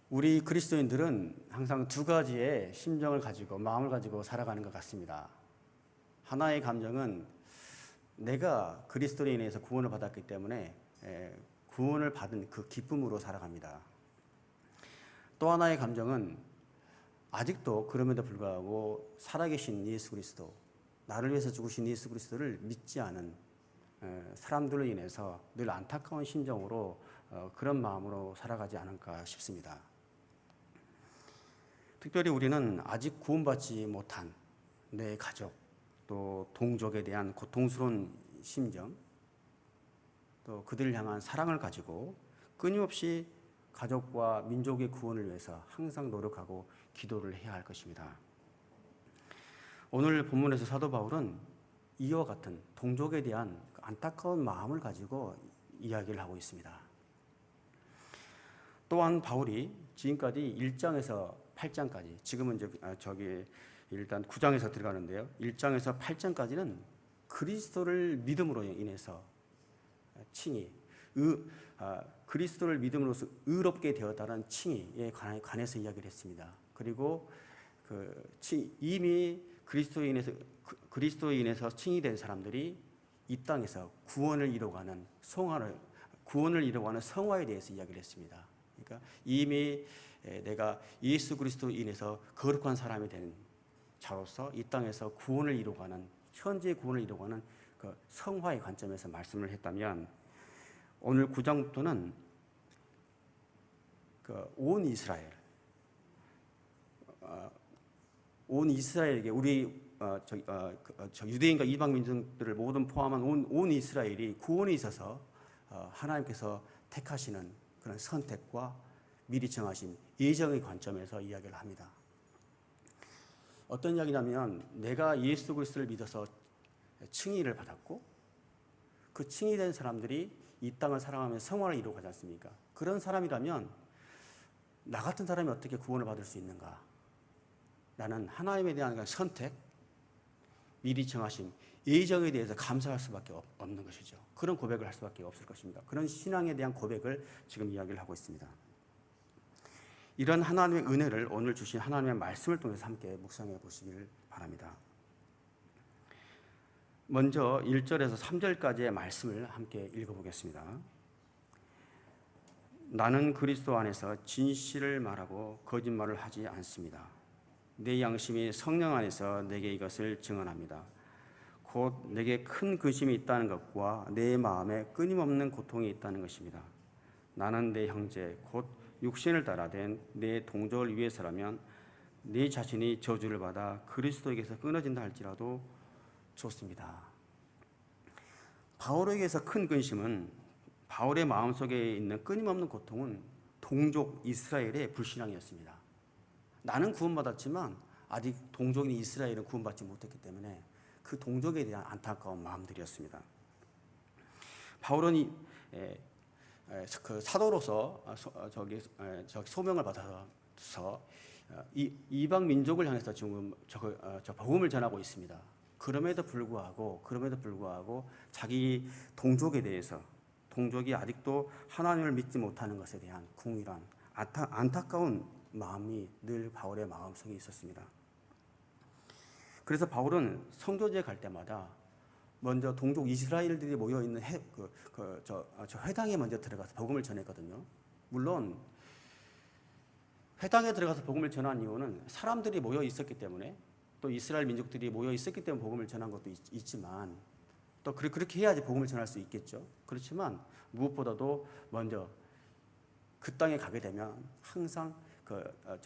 우리 그리스도인들은 항상 두 가지의 심정을 가지고 마음을 가지고 살아가는 것 같습니다. 하나의 감정은 내가 그리스도로 인해서 구원을 받았기 때문에 구원을 받은 그 기쁨으로 살아갑니다. 또 하나의 감정은 아직도 그럼에도 불구하고 살아계신 예수 그리스도, 나를 위해서 죽으신 예수 그리스도를 믿지 않은 사람들로 인해서 늘 안타까운 심정으로 그런 마음으로 살아가지 않을까 싶습니다. 특별히 우리는 아직 구원받지 못한 내 가족, 또 동족에 대한 고통스러운 심정, 또 그들을 향한 사랑을 가지고 끊임없이 가족과 민족의 구원을 위해서 항상 노력하고 기도를 해야 할 것입니다. 오늘 본문에서 사도 바울은 이와 같은 동족에 대한 안타까운 마음을 가지고 이야기를 하고 있습니다. 또한 바울이 지금까지 1장에서 8장까지, 지금은 저기 일단 9장에서 들어가는데요. 1장에서 8장까지는 그리스도를 믿음으로 인해서 칭의, 그리스도를 믿음으로써 의롭게 되었다는 칭의에 관해서 이야기를 했습니다. 그리고 이미 그리스도에 인해서 칭의된 사람들이 이 땅에서 구원을 이루어가는 성화에 대해서 이야기를 했습니다. 그러니까 이미 내가 예수 그리스도로 인해서 거룩한 사람이 된 자로서 이 땅에서 구원을 이루어가는, 현재의 구원을 이루어가는 그 성화의 관점에서 말씀을 했다면, 오늘 9장부터는 온 이스라엘에게 우리 유대인과 이방 민족들을 모두 포함한 온 이스라엘이 구원에 있어서 하나님께서 택하시는 그런 선택과 미리 정하신 예정의 관점에서 이야기를 합니다. 어떤 이야기냐면, 내가 예수 그리스도를 믿어서 칭의를 받았고 그 칭의된 사람들이 이 땅을 살아가며 성화를 이루어가지 않습니까? 그런 사람이라면 나 같은 사람이 어떻게 구원을 받을 수 있는가? 라는 하나님에 대한 선택, 미리 정하신 예정에 대해서 감사할 수밖에 없는 것이죠. 그런 고백을 할 수밖에 없을 것입니다. 그런 신앙에 대한 고백을 지금 이야기를 하고 있습니다. 이런 하나님의 은혜를 오늘 주신 하나님의 말씀을 통해서 함께 묵상해 보시길 바랍니다. 먼저 1절에서 3절까지의 말씀을 함께 읽어보겠습니다. 나는 그리스도 안에서 진실을 말하고 거짓말을 하지 않습니다. 내 양심이 성령 안에서 내게 이것을 증언합니다. 곧 내게 큰 근심이 있다는 것과 내 마음에 끊임없는 고통이 있다는 것입니다. 나는 내 형제 곧 육신을 따라 된 내 동족을 위해서라면 내 자신이 저주를 받아 그리스도에게서 끊어진다 할지라도 좋습니다. 바울에게서 큰 근심은, 바울의 마음속에 있는 끊임없는 고통은 동족 이스라엘의 불신앙이었습니다. 나는 구원받았지만 아직 동족인 이스라엘은 구원받지 못했기 때문에 그 동족에 대한 안타까운 마음들이었습니다. 바울은 그 사도로서 소명을 받아서 이방 민족을 향해서 지금 복음을 전하고 있습니다. 그럼에도 불구하고 자기 동족에 대해서, 동족이 아직도 하나님을 믿지 못하는 것에 대한 궁일한 안타까운 마음이 늘 바울의 마음속에 있었습니다. 그래서 바울은 성교지에 갈 때마다 먼저 동족 이스라엘들이 모여있는 회당에 먼저 들어가서 복음을 전했거든요. 물론 회당에 들어가서 복음을 전한 이유는 사람들이 모여 있었기 때문에, 또 이스라엘 민족들이 모여 있었기 때문에 복음을 전한 것도 있지만, 또 그렇게 해야지 복음을 전할 수 있겠죠. 그렇지만 무엇보다도 먼저 그 땅에 가게 되면 항상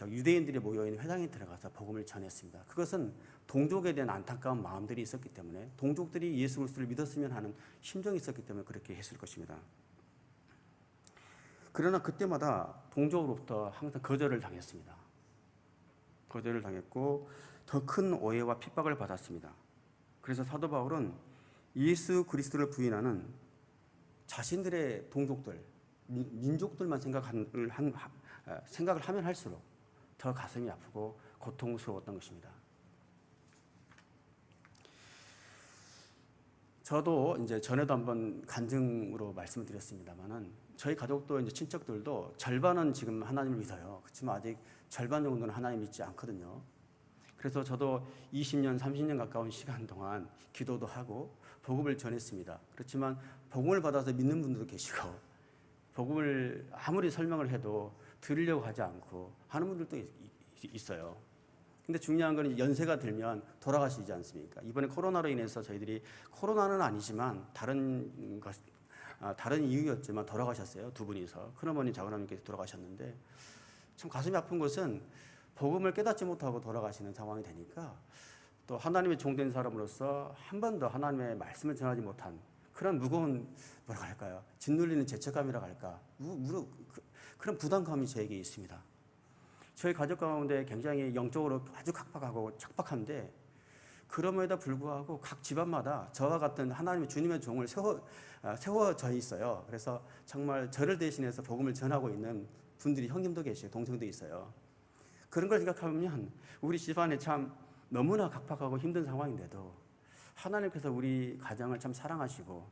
유대인들이 모여있는 회당에 들어가서 복음을 전했습니다. 그것은 동족에 대한 안타까운 마음들이 있었기 때문에, 동족들이 예수 그리스도를 믿었으면 하는 심정이 있었기 때문에 그렇게 했을 것입니다. 그러나 그때마다 동족으로부터 항상 거절을 당했습니다. 거절을 당했고 더 큰 오해와 핍박을 받았습니다. 그래서 사도 바울은 예수 그리스도를 부인하는 자신들의 동족들, 민족들만 생각을 하면 할수록 더 가슴이 아프고 고통스러웠던 것입니다. 저도 이제 전에도 한번 간증으로 말씀을 드렸습니다만은, 저희 가족도 이제 친척들도 절반은 지금 하나님을 믿어요. 그렇지만 아직 절반 정도는 하나님 믿지 않거든요. 그래서 저도 20년, 30년 가까운 시간 동안 기도도 하고 복음을 전했습니다. 그렇지만 복음을 받아서 믿는 분들도 계시고 복음을 아무리 설명을 해도 들으려고 하지 않고 하는 분들도 있어요. 근데 중요한 건 연세가 들면 돌아가시지 않습니까? 이번에 코로나로 인해서 저희들이 코로나는 아니지만 다른 이유였지만 돌아가셨어요. 두 분이서. 큰어머니, 작은어머니께서 돌아가셨는데 참 가슴이 아픈 것은 복음을 깨닫지 못하고 돌아가시는 상황이 되니까 또 하나님의 종된 사람으로서 한 번도 하나님의 말씀을 전하지 못한 그런 무거운 뭐라고 할까요? 짓눌리는 죄책감이라고 할까? 그런 부담감이 저에게 있습니다. 저희 가족 가운데 굉장히 영적으로 아주 각박하고 척박한데 그럼에도 불구하고 각 집안마다 저와 같은 하나님의 주님의 종을 세워져 있어요. 그래서 정말 저를 대신해서 복음을 전하고 있는 분들이 형님도 계시고 동생도 있어요. 그런 걸 생각하면 우리 집안에 참 너무나 각박하고 힘든 상황인데도 하나님께서 우리 가정을 참 사랑하시고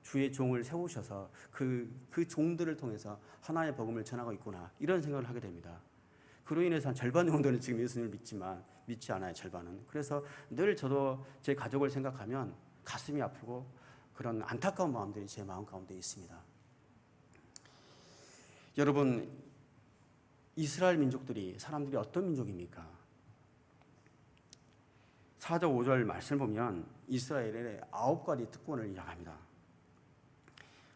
주의 종을 세우셔서 그 종들을 통해서 하나님의 복음을 전하고 있구나 이런 생각을 하게 됩니다. 그로 인해서 한 절반 정도는 지금 예수님을 믿지만 믿지 않아요. 절반은. 그래서 늘 저도 제 가족을 생각하면 가슴이 아프고 그런 안타까운 마음들이 제 마음 가운데 있습니다. 여러분, 이스라엘 민족들이 사람들이 어떤 민족입니까? 4절 5절 말씀을 보면 이스라엘의 9가지 특권을 이야기합니다.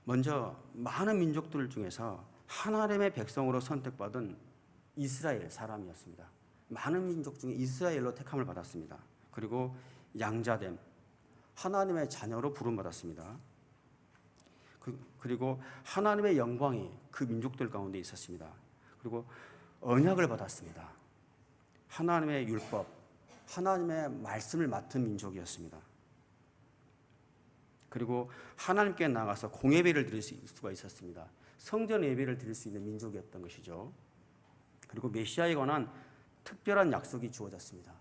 먼저 많은 민족들 중에서 하나님의 백성으로 선택받은 이스라엘 사람이었습니다. 많은 민족 중에 이스라엘로 택함을 받았습니다. 그리고 양자됨, 하나님의 자녀로 부름받았습니다. 그리고 하나님의 영광이 그 민족들 가운데 있었습니다. 그리고 언약을 받았습니다. 하나님의 율법, 하나님의 말씀을 맡은 민족이었습니다. 그리고 하나님께 나가서 공예배를 드릴 수가 있었습니다. 성전 예배를 드릴 수 있는 민족이었던 것이죠. 그리고 메시아에 관한 특별한 약속이 주어졌습니다.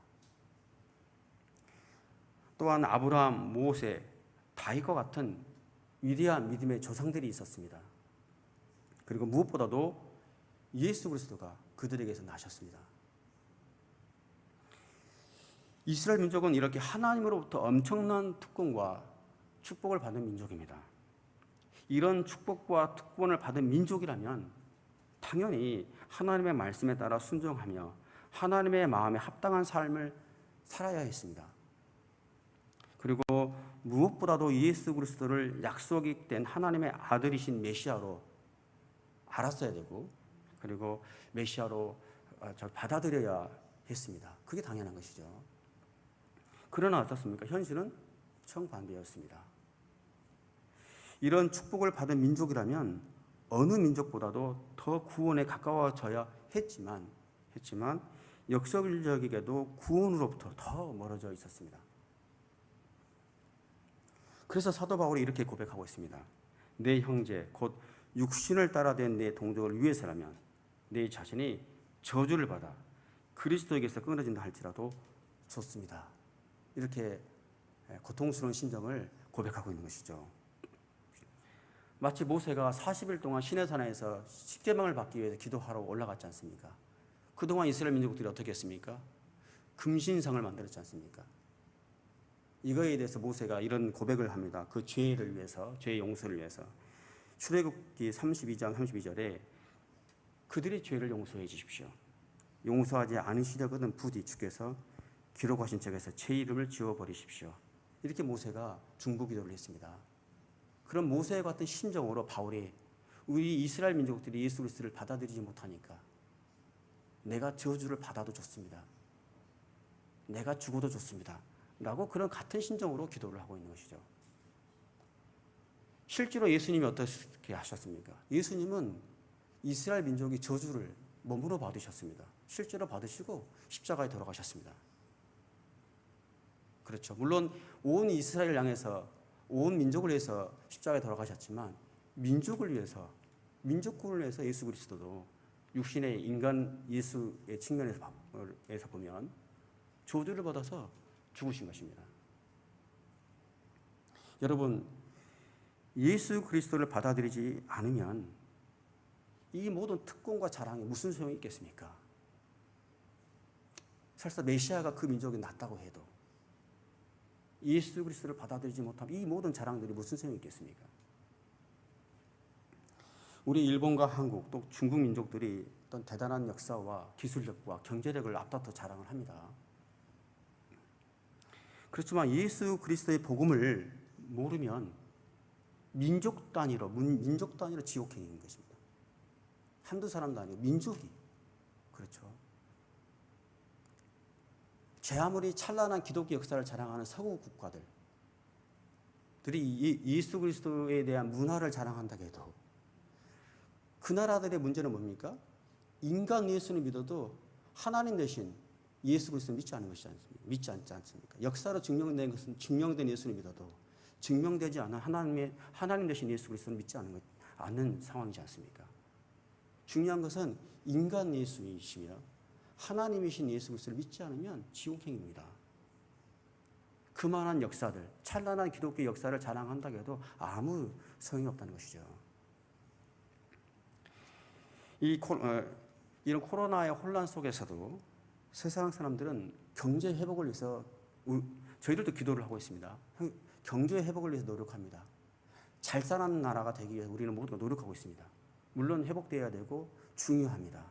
또한 아브라함, 모세, 다윗과 같은 위대한 믿음의 조상들이 있었습니다. 그리고 무엇보다도 예수 그리스도가 그들에게서 나셨습니다. 이스라엘 민족은 이렇게 하나님으로부터 엄청난 특권과 축복을 받은 민족입니다. 이런 축복과 특권을 받은 민족이라면 당연히 하나님의 말씀에 따라 순종하며 하나님의 마음에 합당한 삶을 살아야 했습니다. 그리고 무엇보다도 예수 그리스도를 약속이 된 하나님의 아들이신 메시아로 알았어야 되고 그리고 메시아로 받아들여야 했습니다. 그게 당연한 것이죠. 그러나 어떻습니까? 현실은 정반대였습니다. 이런 축복을 받은 민족이라면 어느 민족보다도 더 구원에 가까워져야 했지만 역설적이게도 구원으로부터 더 멀어져 있었습니다. 그래서 사도 바울이 이렇게 고백하고 있습니다. 내 형제 곧 육신을 따라 된 내 동족을 위해서라면 내 자신이 저주를 받아 그리스도에게서 끊어진다 할지라도 좋습니다. 이렇게 고통스러운 심정을 고백하고 있는 것이죠. 마치 모세가 40일 동안 시내산에서 십계명을 받기 위해서 기도하러 올라갔지 않습니까? 그동안 이스라엘 민족들이 어떻게 했습니까? 금신상을 만들었지 않습니까? 이거에 대해서 모세가 이런 고백을 합니다. 그 죄를 위해서, 죄의 용서를 위해서. 출애굽기 32장 32절에 그들의 죄를 용서해 주십시오. 용서하지 않으시려거든 부디 주께서 기록하신 책에서 제 이름을 지워버리십시오. 이렇게 모세가 중보기도를 했습니다. 그런 모세와 같은 심정으로 바울이 우리 이스라엘 민족들이 예수 그리스도를 받아들이지 못하니까 내가 저주를 받아도 좋습니다. 내가 죽어도 좋습니다. 라고 그런 같은 심정으로 기도를 하고 있는 것이죠. 실제로 예수님이 어떻게 하셨습니까? 예수님은 이스라엘 민족이 저주를 몸으로 받으셨습니다. 실제로 받으시고 십자가에 돌아가셨습니다. 그렇죠. 물론 온 이스라엘 향해서 온 민족을 위해서 십자가에 돌아가셨지만 민족을 위해서, 민족군을 위해서 예수 그리스도도 육신의 인간 예수의 측면에서 보면 저주를 받아서 죽으신 것입니다. 여러분, 예수 그리스도를 받아들이지 않으면 이 모든 특권과 자랑이 무슨 소용이 있겠습니까? 설사 메시아가 그 민족이 낫다고 해도 예수 그리스도를 받아들이지 못하면 이 모든 자랑들이 무슨 소용이 있겠습니까? 우리 일본과 한국 또 중국 민족들이 어떤 대단한 역사와 기술력과 경제력을 앞다퉈 자랑을 합니다. 그렇지만 예수 그리스도의 복음을 모르면 민족 단위로 지옥행인 것입니다. 한두 사람도 아니고 민족이. 그렇죠. 제 아무리 찬란한 기독교 역사를 자랑하는 서구 국가들이 예수 그리스도에 대한 문화를 자랑한다 해도 그 나라들의 문제는 뭡니까? 인간 예수는 믿어도 하나님 대신 예수 그리스도를 믿지 않는 것이지 않습니까? 믿지 않지 않습니까? 역사로 증명된 것은 증명된 예수를 믿어도 증명되지 않은 하나님 대신 예수 그리스도를 믿지 않는 상황이지 않습니까? 중요한 것은 인간 예수이시며 하나님이신 예수 그리스도를 믿지 않으면 지옥행입니다. 그만한 역사들, 찬란한 기독교 역사를 자랑한다고 해도 아무 소용이 없다는 것이죠. 이런 코로나의 혼란 속에서도 세상 사람들은 경제 회복을 위해서 저희들도 기도를 하고 있습니다. 경제 회복을 위해서 노력합니다. 잘 사는 나라가 되기 위해서 우리는 모두가 노력하고 있습니다. 물론 회복되어야 되고 중요합니다.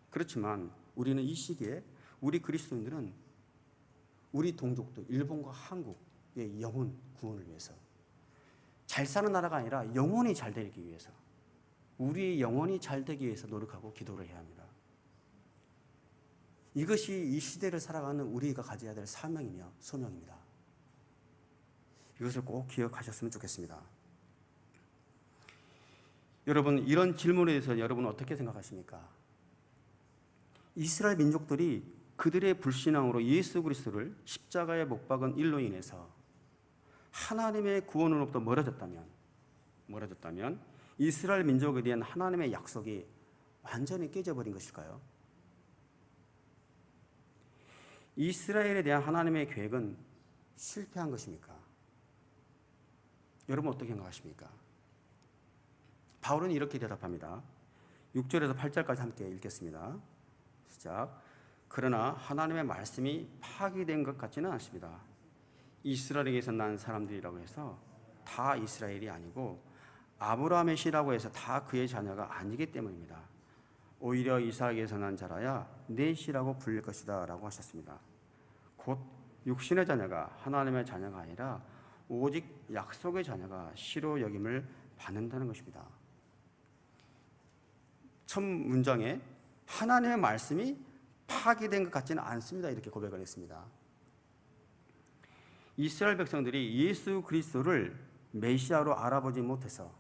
그렇지만 우리는 이 시기에 우리 그리스도인들은 우리 동족들 일본과 한국의 영혼 구원을 위해서 잘 사는 나라가 아니라 영혼이 잘 되기 위해서 우리의 영혼이 잘 되기 위해서 노력하고 기도를 해야 합니다. 이것이 이 시대를 살아가는 우리가 가져야 될 사명이며 소명입니다. 이것을 꼭 기억하셨으면 좋겠습니다. 여러분, 이런 질문에 대해서 여러분은 어떻게 생각하십니까? 이스라엘 민족들이 그들의 불신앙으로 예수 그리스도를 십자가에 못 박은 일로 인해서 하나님의 구원으로부터 멀어졌다면 이스라엘 민족에 대한 하나님의 약속이 완전히 깨져버린 것일까요? 이스라엘에 대한 하나님의 계획은 실패한 것입니까? 여러분 어떻게 생각하십니까? 바울은 이렇게 대답합니다. 6절에서 8절까지 함께 읽겠습니다. 시작. 그러나 하나님의 말씀이 파기된 것 같지는 않습니다. 이스라엘에게서 난 사람들이라고 해서 다 이스라엘이 아니고 아브라함의 씨라고 해서 다 그의 자녀가 아니기 때문입니다. 오히려 이삭에게서 난 자라야 내 씨라고 불릴 것이다 라고 하셨습니다. 곧 육신의 자녀가 하나님의 자녀가 아니라 오직 약속의 자녀가 씨로 여김을 받는다는 것입니다. 첫 문장에 하나님의 말씀이 파기된 것 같지는 않습니다. 이렇게 고백을 했습니다. 이스라엘 백성들이 예수 그리스도를 메시아로 알아보지 못해서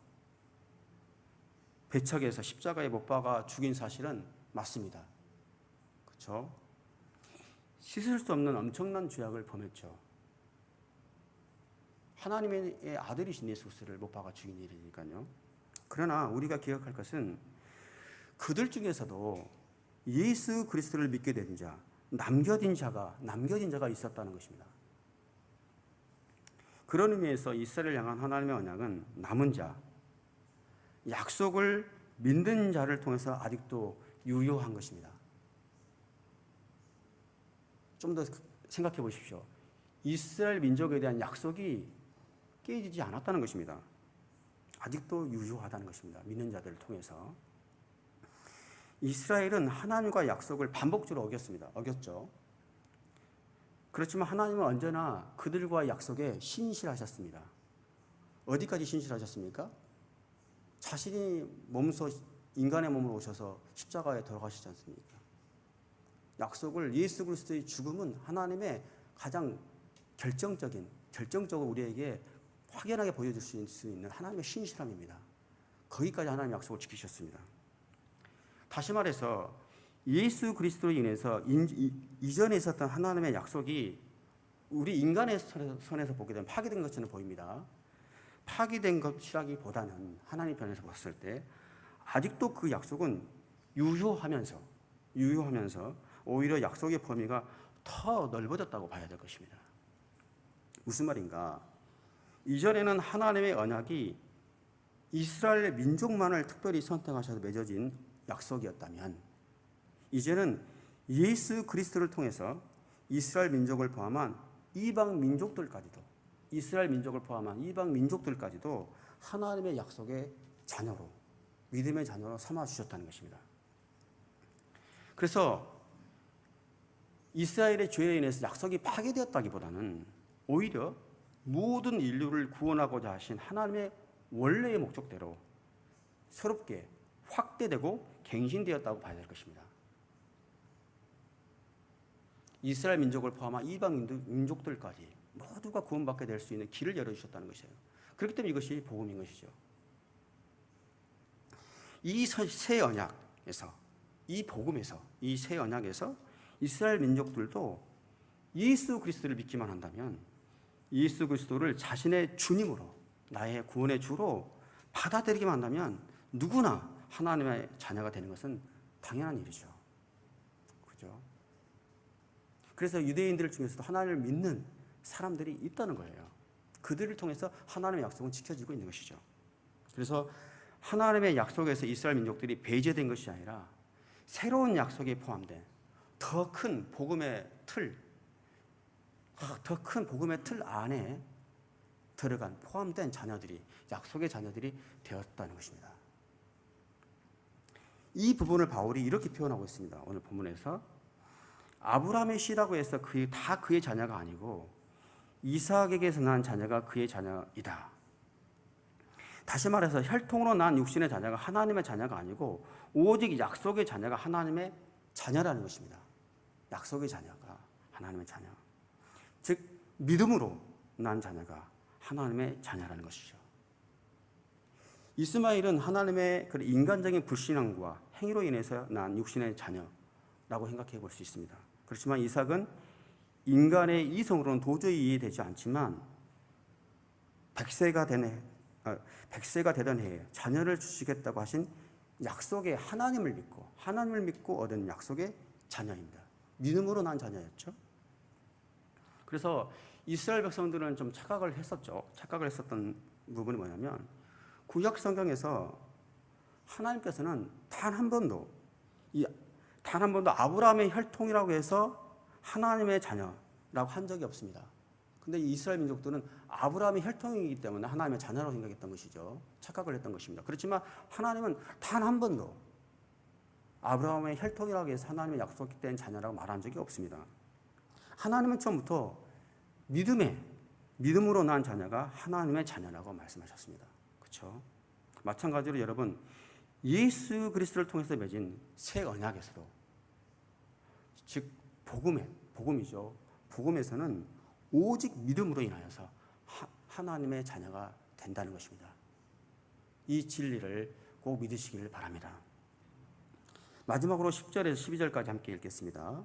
배척해서 십자가에 못 박아 죽인 사실은 맞습니다. 그렇죠? 씻을 수 없는 엄청난 죄악을 범했죠. 하나님의 아들이신 예수 그리스도를 못 박아 죽인 일이니까요. 그러나 우리가 기억할 것은 그들 중에서도 예수 그리스도를 믿게 된 자, 남겨진 자가 있었다는 것입니다. 그런 의미에서 이스라엘을 향한 하나님의 언약은 남은 자, 약속을 믿는 자를 통해서 아직도 유효한 것입니다. 좀 더 생각해 보십시오. 이스라엘 민족에 대한 약속이 깨지지 않았다는 것입니다. 아직도 유효하다는 것입니다. 믿는 자들을 통해서. 이스라엘은 하나님과 약속을 반복적으로 어겼죠. 그렇지만 하나님은 언제나 그들과 약속에 신실하셨습니다. 어디까지 신실하셨습니까? 자신이 인간의 몸으로 오셔서 십자가에 돌아가시지 않습니까? 약속을 예수 그리스도의 죽음은 하나님의 가장 결정적으로 우리에게 확연하게 보여줄 수 있는 하나님의 신실함입니다. 거기까지 하나님의 약속을 지키셨습니다. 다시 말해서 예수 그리스도로 인해서 이전에 있었던 하나님의 약속이 우리 인간의 선에서 보게 되면 파기된 것처럼 보입니다. 파기된 것이라기보다는 하나님 편에서 봤을 때 아직도 그 약속은 유효하면서 오히려 약속의 범위가 더 넓어졌다고 봐야 될 것입니다. 무슨 말인가? 이전에는 하나님의 언약이 이스라엘 민족만을 특별히 선택하셔서 맺어진 약속이었다면 이제는 예수 그리스도를 통해서 이스라엘 민족을 포함한 이방 민족들까지도 이스라엘 민족을 포함한 이방 민족들까지도 하나님의 약속의 자녀로 믿음의 자녀로 삼아 주셨다는 것입니다. 그래서 이스라엘의 죄에 인해서 약속이 파괴되었다기보다는 오히려 모든 인류를 구원하고자 하신 하나님의 원래의 목적대로 새롭게 확대되고 갱신되었다고 봐야 될 것입니다. 이스라엘 민족을 포함한 이방 민족들까지 모두가 구원받게 될 수 있는 길을 열어주셨다는 것이에요. 그렇기 때문에 이것이 복음인 것이죠. 이 새 언약에서, 이 복음에서, 이 새 언약에서 이스라엘 민족들도 예수 그리스도를 믿기만 한다면 예수 그리스도를 자신의 주님으로 나의 구원의 주로 받아들이기만 한다면 누구나 하나님의 자녀가 되는 것은 당연한 일이죠. 그죠? 그래서 유대인들 중에서도 하나님을 믿는 사람들이 있다는 거예요. 그들을 통해서 하나님의 약속은 지켜지고 있는 것이죠. 그래서 하나님의 약속에서 이스라엘 민족들이 배제된 것이 아니라 새로운 약속이 포함된 더 큰 복음의 틀, 더 큰 복음의 틀 안에 들어간 포함된 자녀들이 약속의 자녀들이 되었다는 것입니다. 이 부분을 바울이 이렇게 표현하고 있습니다. 오늘 본문에서 아브라함의 씨라고 해서 다 그의 자녀가 아니고 이삭에게서 난 자녀가 그의 자녀이다. 다시 말해서 혈통으로 난 육신의 자녀가 하나님의 자녀가 아니고 오직 약속의 자녀가 하나님의 자녀라는 것입니다. 약속의 자녀가 하나님의 자녀. 즉 믿음으로 난 자녀가 하나님의 자녀라는 것이죠. 이스마엘은 하나님의 그 인간적인 불신앙과 행위로 인해서 난 육신의 자녀라고 생각해 볼 수 있습니다. 그렇지만 이삭은 인간의 이성으로는 도저히 이해되지 않지만 100세가 되던 해에 자녀를 주시겠다고 하신 약속의 하나님을 믿고 얻은 약속의 자녀입니다. 믿음으로 난 자녀였죠. 그래서 이스라엘 백성들은 좀 착각을 했었던 부분이 뭐냐면 구약 성경에서 하나님께서는 단 한 번도 아브라함의 혈통이라고 해서 하나님의 자녀라고 한 적이 없습니다. 근데 이스라엘 민족들은 아브라함의 혈통이기 때문에 하나님의 자녀라고 생각했던 것이죠. 착각을 했던 것입니다. 그렇지만 하나님은 단 한 번도 아브라함의 혈통이라고 해서 하나님의 약속된 자녀라고 말한 적이 없습니다. 하나님은 처음부터 믿음으로 난 자녀가 하나님의 자녀라고 말씀하셨습니다. 그렇죠? 마찬가지로 여러분 예수 그리스도를 통해서 맺은 새 언약에서도 즉 복음이죠. 복음에서는 오직 믿음으로 인하여서 하나님의 자녀가 된다는 것입니다. 이 진리를 꼭 믿으시길 바랍니다. 마지막으로 10절에서 12절까지 함께 읽겠습니다.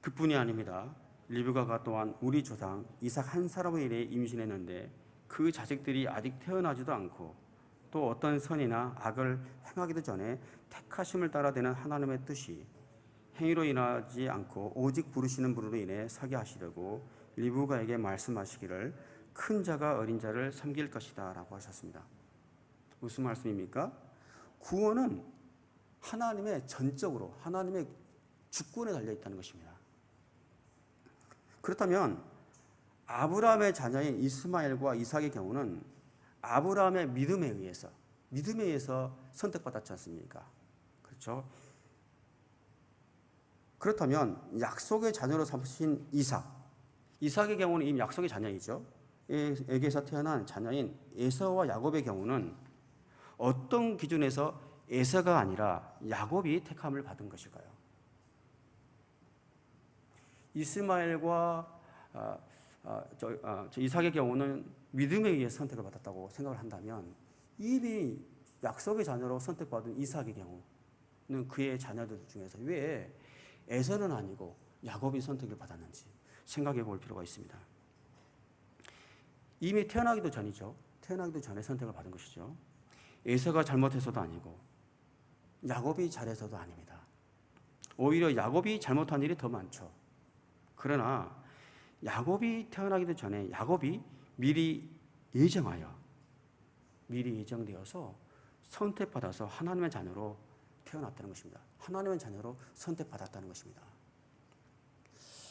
그뿐이 아닙니다. 리브가가 또한 우리 조상 이삭 한 사람의 일에 임신했는데 그 자식들이 아직 태어나지도 않고 또 어떤 선이나 악을 행하기도 전에 택하심을 따라 되는 하나님의 뜻이 행위로 인하지 않고 오직 부르시는 분으로 인해 서게 하시려고 리브가에게 말씀하시기를 큰 자가 어린 자를 섬길 것이다 라고 하셨습니다. 무슨 말씀입니까? 구원은 하나님의 전적으로 하나님의 주권에 달려있다는 것입니다. 그렇다면 아브라함의 자녀인 이스마엘과 이삭의 경우는 아브라함의 믿음에 의해서 선택받았지 않습니까? 그렇죠? 그렇다면 약속의 자녀로 삼으신 이삭의 경우는 이미 약속의 자녀이죠. 에게서 태어난 자녀인 에서와 야곱의 경우는 어떤 기준에서 에서가 아니라 야곱이 택함을 받은 것일까요? 이스마엘과 이삭의 경우는 믿음에 의해 선택을 받았다고 생각을 한다면 이미 약속의 자녀로 선택받은 이삭의 경우는 그의 자녀들 중에서 왜 에서는 아니고 야곱이 선택을 받았는지 생각해 볼 필요가 있습니다. 이미 태어나기도 전에 선택을 받은 것이죠. 에서가 잘못해서도 아니고 야곱이 잘해서도 아닙니다. 오히려 야곱이 잘못한 일이 더 많죠. 그러나 야곱이 태어나기도 전에 야곱이 미리 예정되어서 선택받아서 하나님의 자녀로 태어났다는 것입니다. 하나님의 자녀로 선택받았다는 것입니다.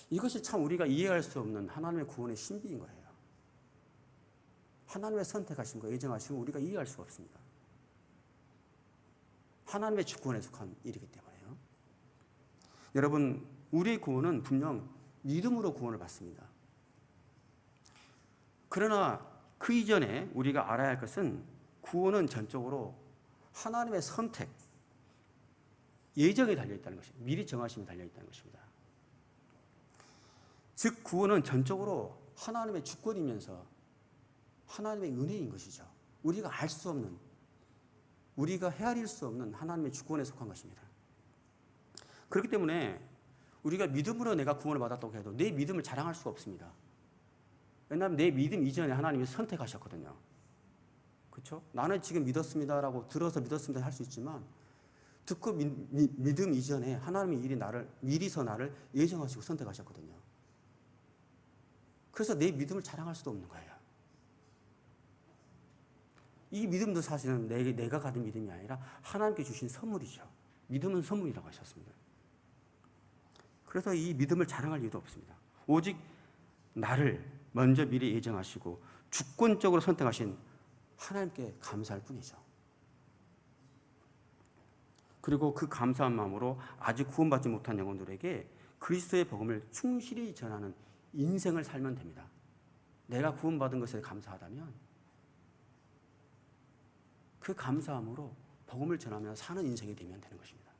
이것이 참 우리가 이해할 수 없는 하나님의 구원의 신비인 거예요. 하나님의 선택하심과 예정하심을 우리가 이해할 수가 없습니다. 하나님의 주권에 속한 일이기 때문에요. 여러분, 우리의 구원은 분명 믿음으로 구원을 받습니다. 그러나 그 이전에 우리가 알아야 할 것은 구원은 전적으로 하나님의 선택, 예정에 달려있다는 것입니다. 미리 정하심에 달려있다는 것입니다. 즉 구원은 전적으로 하나님의 주권이면서 하나님의 은혜인 것이죠. 우리가 알 수 없는, 우리가 헤아릴 수 없는 하나님의 주권에 속한 것입니다. 그렇기 때문에 우리가 믿음으로 내가 구원을 받았다고 해도 내 믿음을 자랑할 수가 없습니다. 왜냐하면 내 믿음 이전에 하나님이 선택하셨거든요. 그렇죠? 나는 지금 믿었습니다라고 들어서 믿었습니다 할 수 있지만 듣고 믿음 이전에 하나님이 미리서 나를 예정하시고 선택하셨거든요. 그래서 내 믿음을 자랑할 수도 없는 거예요. 이 믿음도 사실은 내가 가진 믿음이 아니라 하나님께 주신 선물이죠. 믿음은 선물이라고 하셨습니다. 그래서 이 믿음을 자랑할 이유도 없습니다. 오직 나를 먼저 미리 예정하시고 주권적으로 선택하신 하나님께 감사할 뿐이죠. 그리고 그 감사한 마음으로 아직 구원받지 못한 영혼들에게 그리스도의 복음을 충실히 전하는 인생을 살면 됩니다. 내가 구원받은 것에 감사하다면 그 감사함으로 복음을 전하며 사는 인생이 되면 되는 것입니다.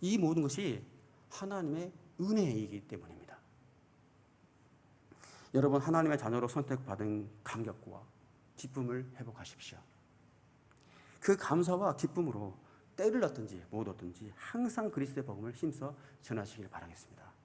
이 모든 것이 하나님의 은혜이기 때문입니다. 여러분, 하나님의 자녀로 선택받은 감격과 기쁨을 회복하십시오. 그 감사와 기쁨으로 때를 얻든지 못 얻든지 항상 그리스도의 복음을 힘써 전하시길 바라겠습니다.